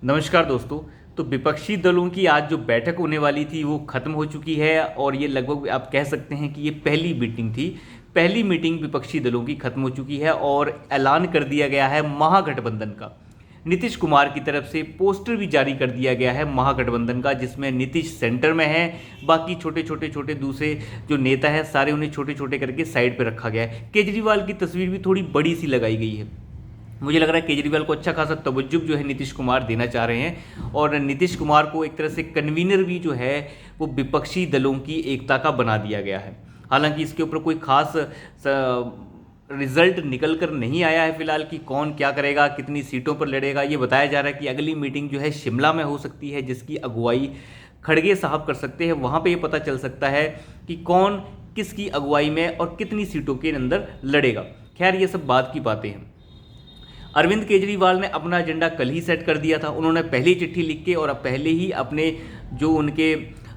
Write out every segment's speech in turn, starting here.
नमस्कार दोस्तों। तो विपक्षी दलों की आज जो बैठक होने वाली थी वो ख़त्म हो चुकी है और ये लगभग आप कह सकते हैं कि ये पहली मीटिंग थी। पहली मीटिंग विपक्षी दलों की ख़त्म हो चुकी है और ऐलान कर दिया गया है महागठबंधन का। नीतीश कुमार की तरफ से पोस्टर भी जारी कर दिया गया है महागठबंधन का, जिसमें नीतीश सेंटर में है, बाकी छोटे छोटे दूसरे जो नेता हैं सारे उन्हें छोटे छोटे करके साइड पर रखा गया है। केजरीवाल की तस्वीर भी थोड़ी बड़ी सी लगाई गई है। मुझे लग रहा है केजरीवाल को अच्छा खासा तवज्जुह जो है नीतीश कुमार देना चाह रहे हैं और नीतीश कुमार को एक तरह से कन्वीनर भी जो है वो विपक्षी दलों की एकता का बना दिया गया है। हालांकि इसके ऊपर कोई खास रिजल्ट निकल कर नहीं आया है फिलहाल कि कौन क्या करेगा, कितनी सीटों पर लड़ेगा। ये बताया जा रहा है कि अगली मीटिंग जो है शिमला में हो सकती है, जिसकी अगुवाई खड़गे साहब कर सकते हैं। वहाँ पे ये पता चल सकता है कि कौन किसकी अगुवाई में और कितनी सीटों के अंदर लड़ेगा। खैर, ये सब बात की बातें हैं। अरविंद केजरीवाल ने अपना एजेंडा कल ही सेट कर दिया था। उन्होंने पहली चिट्ठी लिख के और पहले ही अपने जो उनके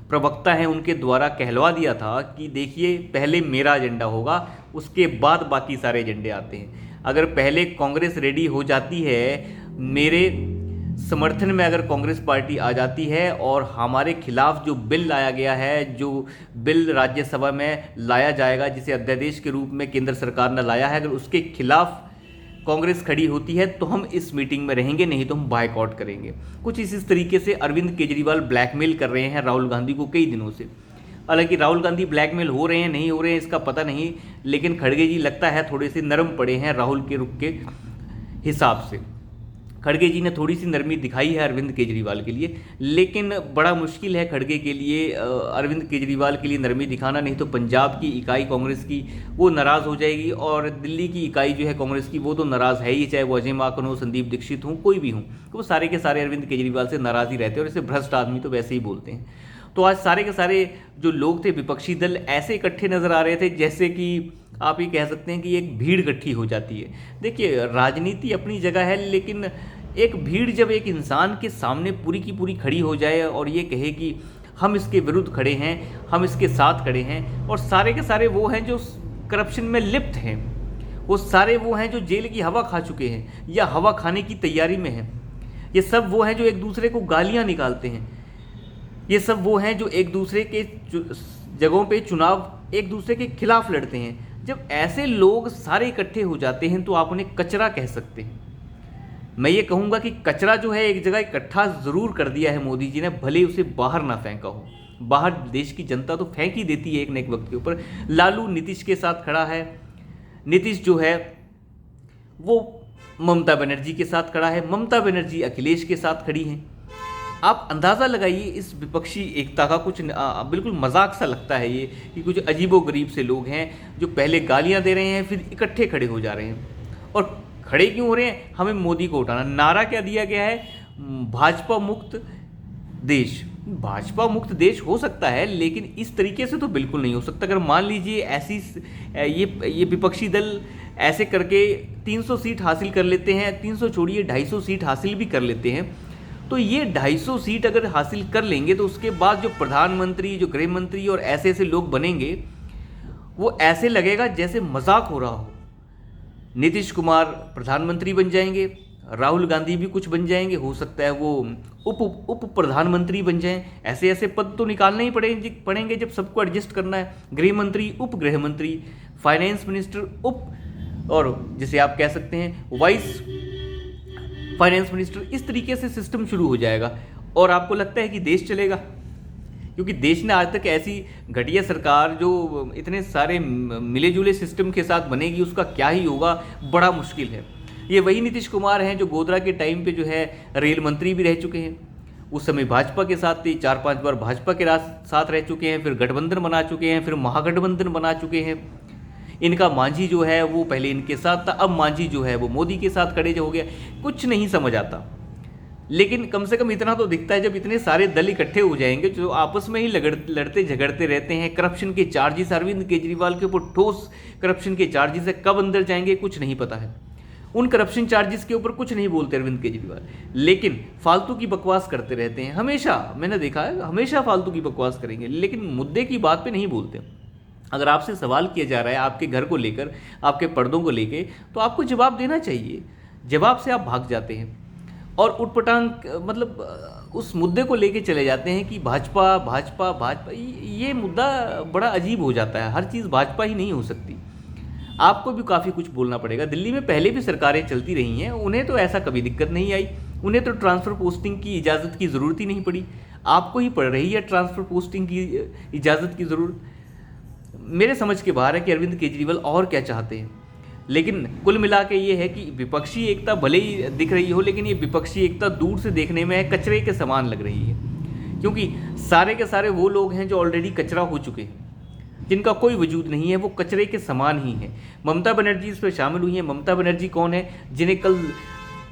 प्रवक्ता हैं उनके द्वारा कहलवा दिया था कि देखिए, पहले मेरा एजेंडा होगा, उसके बाद बाकी सारे एजेंडे आते हैं। अगर पहले कांग्रेस रेडी हो जाती है, मेरे समर्थन में अगर कांग्रेस पार्टी आ जाती है और हमारे खिलाफ जो बिल लाया गया है, जो बिल राज्यसभा में लाया जाएगा जिसे अध्यादेश के रूप में केंद्र सरकार ने लाया है, अगर उसके खिलाफ कांग्रेस खड़ी होती है तो हम इस मीटिंग में रहेंगे, नहीं तो हम बायकॉट करेंगे। कुछ इस तरीके से अरविंद केजरीवाल ब्लैकमेल कर रहे हैं राहुल गांधी को कई दिनों से। हालांकि राहुल गांधी ब्लैकमेल हो रहे हैं नहीं हो रहे हैं इसका पता नहीं, लेकिन खड़गे जी लगता है थोड़े से नरम पड़े हैं राहुल के रुख के हिसाब से। खड़गे जी ने थोड़ी सी नरमी दिखाई है अरविंद केजरीवाल के लिए, लेकिन बड़ा मुश्किल है खड़गे के लिए, अरविंद केजरीवाल के लिए नरमी दिखाना। नहीं तो पंजाब की इकाई कांग्रेस की वो नाराज़ हो जाएगी और दिल्ली की इकाई जो है कांग्रेस की वो तो नाराज़ है ही, चाहे वो अजय माकन हो, संदीप दीक्षित हो, कोई भी हो, तो वो सारे के सारे अरविंद केजरीवाल से नाराज़ ही रहते हैं और इसे भ्रष्ट आदमी तो वैसे ही बोलते हैं। तो आज सारे के सारे जो लोग थे विपक्षी दल ऐसे इकट्ठे नज़र आ रहे थे जैसे कि आप ये कह सकते हैं कि एक भीड़ इकट्ठी हो जाती है। देखिए, राजनीति अपनी जगह है, लेकिन एक भीड़ जब एक इंसान के सामने पूरी की पूरी खड़ी हो जाए और ये कहे कि हम इसके विरुद्ध खड़े हैं, हम इसके साथ खड़े हैं, और सारे के सारे वो हैं जो करप्शन में लिप्त हैं, वो सारे वो हैं जो जेल की हवा खा चुके हैं या हवा खाने की तैयारी में हैं, ये सब वो हैं जो एक दूसरे को गालियां निकालते हैं, ये सब वो हैं जो एक दूसरे के जगहों पे चुनाव एक दूसरे के खिलाफ लड़ते हैं। जब ऐसे लोग सारे इकट्ठे हो जाते हैं तो आप उन्हें कचरा कह सकते हैं। मैं ये कहूँगा कि कचरा जो है एक जगह इकट्ठा ज़रूर कर दिया है मोदी जी ने, भले उसे बाहर ना फेंका हो। बाहर देश की जनता तो फेंक ही देती है एक न एक वक्त के ऊपर। लालू नीतीश के साथ खड़ा है, नीतीश जो है वो ममता बनर्जी के साथ खड़ा है, ममता बनर्जी अखिलेश के साथ खड़ी हैं। आप अंदाज़ा लगाइए इस विपक्षी एकता का। कुछ बिल्कुल मजाक सा लगता है ये कि कुछ अजीबोगरीब से लोग हैं जो पहले गालियां दे रहे हैं फिर इकट्ठे खड़े हो जा रहे हैं। और खड़े क्यों हो रहे हैं? हमें मोदी को उठाना। नारा क्या दिया गया है? भाजपा मुक्त देश। भाजपा मुक्त देश हो सकता है, लेकिन इस तरीके से तो बिल्कुल नहीं हो सकता। अगर मान लीजिए ऐसी ये विपक्षी दल ऐसे करके 300 सीट हासिल कर लेते हैं, 300 छोड़िए 250 सीट हासिल भी कर लेते हैं, तो ये 250 सीट अगर हासिल कर लेंगे तो उसके बाद जो प्रधानमंत्री, जो गृह मंत्री और ऐसे ऐसे लोग बनेंगे, वो ऐसे लगेगा जैसे मजाक हो रहा हो। नीतीश कुमार प्रधानमंत्री बन जाएंगे, राहुल गांधी भी कुछ बन जाएंगे, हो सकता है वो उप प्रधानमंत्री बन जाएं। ऐसे ऐसे पद तो निकालने ही पड़ेंगे जब सबको एडजस्ट करना है। गृह मंत्री, उप गृह मंत्री, फाइनेंस मिनिस्टर, उप, और जिसे आप कह सकते हैं वाइस फाइनेंस मिनिस्टर। इस तरीके से सिस्टम शुरू हो जाएगा और आपको लगता है कि देश चलेगा? क्योंकि देश ने आज तक ऐसी घटिया सरकार जो इतने सारे मिले जुले सिस्टम के साथ बनेगी, उसका क्या ही होगा, बड़ा मुश्किल है। ये वही नीतीश कुमार हैं जो गोधरा के टाइम पे जो है रेल मंत्री भी रह चुके हैं, उस समय भाजपा के साथ थे, 4-5 बार भाजपा के साथ रह चुके हैं, फिर गठबंधन बना चुके हैं, फिर महागठबंधन बना चुके हैं। इनका मांझी जो है वो पहले इनके साथ था, अब मांझी जो है वो मोदी के साथ खड़े हो गया। कुछ नहीं समझ आता, लेकिन कम से कम इतना तो दिखता है जब इतने सारे दल इकट्ठे हो जाएंगे जो आपस में ही लड़ते झगड़ते रहते हैं। करप्शन के चार्जेस अरविंद केजरीवाल के ऊपर ठोस करप्शन के चार्जेस है, कब अंदर जाएंगे कुछ नहीं पता है। उन करप्शन चार्जेस के ऊपर कुछ नहीं बोलते अरविंद केजरीवाल, लेकिन फालतू की बकवास करते रहते हैं। हमेशा मैंने देखा है, हमेशा फालतू की बकवास करेंगे, लेकिन मुद्दे की बात पे नहीं बोलते। अगर आपसे सवाल किया जा रहा है आपके घर को लेकर, आपके पर्दों को लेकर, तो आपको जवाब देना चाहिए। जवाब से आप भाग जाते हैं। और उटपटांग मतलब उस मुद्दे को लेके चले जाते हैं कि भाजपा भाजपा भाजपा। ये मुद्दा बड़ा अजीब हो जाता है, हर चीज़ भाजपा ही नहीं हो सकती, आपको भी काफ़ी कुछ बोलना पड़ेगा। दिल्ली में पहले भी सरकारें चलती रही हैं, उन्हें तो ऐसा कभी दिक्कत नहीं आई, उन्हें तो ट्रांसफ़र पोस्टिंग की इजाज़त की ज़रूरत ही नहीं पड़ी। आपको ही पड़ रही है ट्रांसफ़र पोस्टिंग की इजाज़त की ज़रूरत। मेरे समझ के बाहर है कि अरविंद केजरीवाल और क्या चाहते हैं। लेकिन कुल मिला के ये है कि विपक्षी एकता भले ही दिख रही हो, लेकिन ये विपक्षी एकता दूर से देखने में कचरे के समान लग रही है, क्योंकि सारे के सारे वो लोग हैं जो ऑलरेडी कचरा हो चुके हैं, जिनका कोई वजूद नहीं है, वो कचरे के समान ही है। ममता बनर्जी इस पर शामिल हुई हैं। ममता बनर्जी कौन है, जिन्हें कल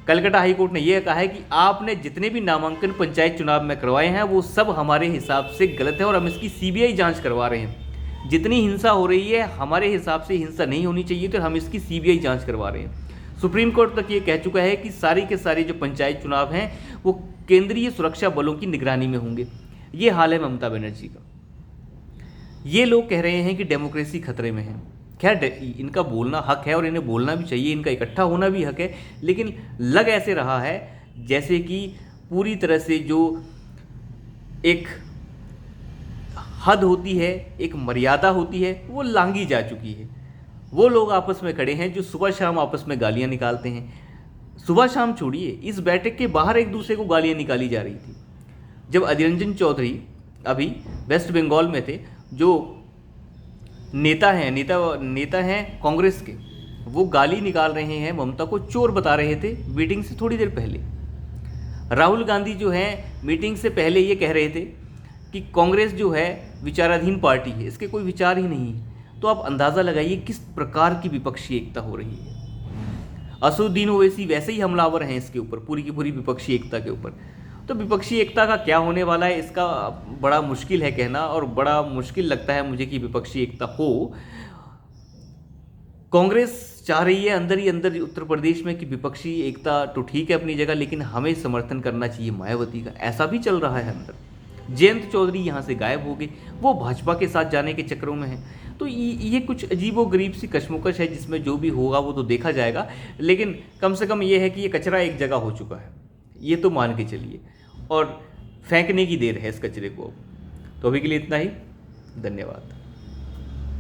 कलकत्ता हाई कोर्ट ने यह कहा है कि आपने जितने भी नामांकन पंचायत चुनाव में करवाए हैं वो सब हमारे हिसाब से गलत है और हम इसकी सीबीआई जांच करवा रहे हैं। जितनी हिंसा हो रही है हमारे हिसाब से हिंसा नहीं होनी चाहिए, तो हम इसकी सीबीआई जांच करवा रहे हैं। सुप्रीम कोर्ट तक ये कह चुका है कि सारी के सारे जो पंचायत चुनाव हैं वो केंद्रीय सुरक्षा बलों की निगरानी में होंगे। ये हाल है ममता बनर्जी का। ये लोग कह रहे हैं कि डेमोक्रेसी खतरे में है। खैर, इनका बोलना हक है और इन्हें बोलना भी चाहिए, इनका इकट्ठा होना भी हक है, लेकिन लग ऐसे रहा है जैसे कि पूरी तरह से जो एक हद होती है, एक मर्यादा होती है, वो लांघी जा चुकी है। वो लोग आपस में खड़े हैं जो सुबह शाम आपस में गालियां निकालते हैं। सुबह शाम छोड़िए, इस बैठक के बाहर एक दूसरे को गालियां निकाली जा रही थी। जब अधीर रंजन चौधरी अभी वेस्ट बंगाल में थे, जो नेता हैं कांग्रेस के, वो गाली निकाल रहे हैं, ममता को चोर बता रहे थे मीटिंग से थोड़ी देर पहले। राहुल गांधी जो है मीटिंग से पहले ये कह रहे थे कि कांग्रेस जो है विचाराधीन पार्टी है, इसके कोई विचार ही नहीं है। तो आप अंदाज़ा लगाइए किस प्रकार की विपक्षी एकता हो रही है। असदुद्दीन ओवैसी वैसे ही हमलावर हैं इसके ऊपर, पूरी की पूरी विपक्षी एकता के ऊपर। तो विपक्षी एकता का क्या होने वाला है, इसका बड़ा मुश्किल है कहना, और बड़ा मुश्किल लगता है मुझे कि विपक्षी एकता हो। कांग्रेस चाह रही है अंदर ही अंदर उत्तर प्रदेश में कि विपक्षी एकता तो ठीक है अपनी जगह, लेकिन हमें समर्थन करना चाहिए मायावती का, ऐसा भी चल रहा है अंदर। जयंत चौधरी यहाँ से गायब हो गए, वो भाजपा के साथ जाने के चक्रों में हैं। तो ये कुछ अजीबोगरीब सी कशमकश है, जिसमें जो भी होगा वो तो देखा जाएगा, लेकिन कम से कम ये है कि ये कचरा एक जगह हो चुका है, ये तो मान के चलिए, और फेंकने की देर है इस कचरे को। तो अभी के लिए इतना ही, धन्यवाद।